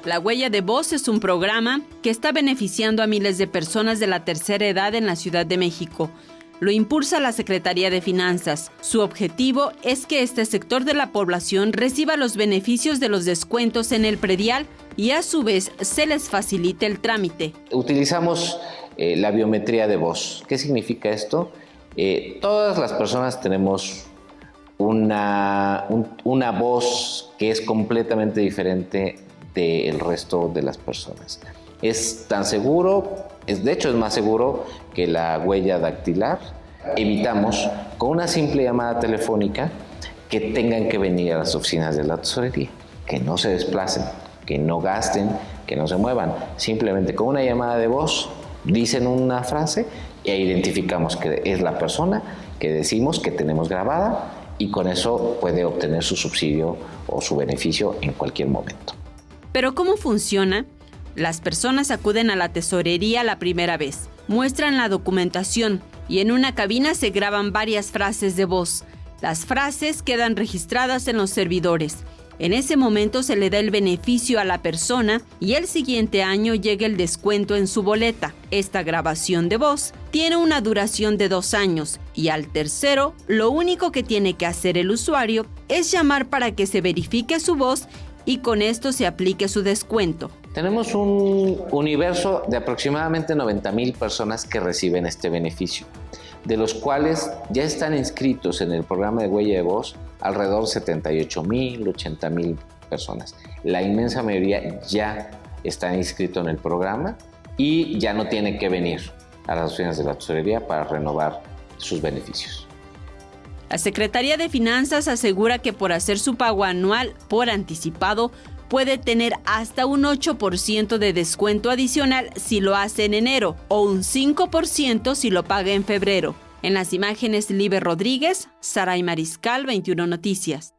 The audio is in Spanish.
La Huella de Voz es un programa que está beneficiando a miles de personas de la tercera edad en la Ciudad de México. Lo impulsa la Secretaría de Finanzas. Su objetivo es que este sector de la población reciba los beneficios de los descuentos en el predial y a su vez se les facilite el trámite. Utilizamos la biometría de voz. ¿Qué significa esto? Todas las personas tenemos una voz que es completamente diferente del resto de las personas. Es tan seguro, de hecho es más seguro que la huella dactilar. Evitamos con una simple llamada telefónica que tengan que venir a las oficinas de la tesorería, que no se desplacen, que no gasten, que no se muevan. Simplemente con una llamada de voz dicen una frase e identificamos que es la persona que decimos que tenemos grabada y con eso puede obtener su subsidio o su beneficio en cualquier momento. ¿Pero cómo funciona? Las personas acuden a la tesorería la primera vez, muestran la documentación y en una cabina se graban varias frases de voz. Las frases quedan registradas en los servidores. En ese momento se le da el beneficio a la persona y el siguiente año llega el descuento en su boleta. Esta grabación de voz tiene una duración de 2 años y al tercero, lo único que tiene que hacer el usuario es llamar para que se verifique su voz y con esto se aplique su descuento. Tenemos un universo de aproximadamente 90,000 personas que reciben este beneficio, de los cuales ya están inscritos en el programa de huella de voz alrededor de 78,000, 80,000 personas. La inmensa mayoría ya está inscrito en el programa y ya no tiene que venir a las oficinas de la tesorería para renovar sus beneficios. La Secretaría de Finanzas asegura que por hacer su pago anual por anticipado puede tener hasta un 8% de descuento adicional si lo hace en enero o un 5% si lo paga en febrero. En las imágenes, Liber Rodríguez, Saray Mariscal, 21 Noticias.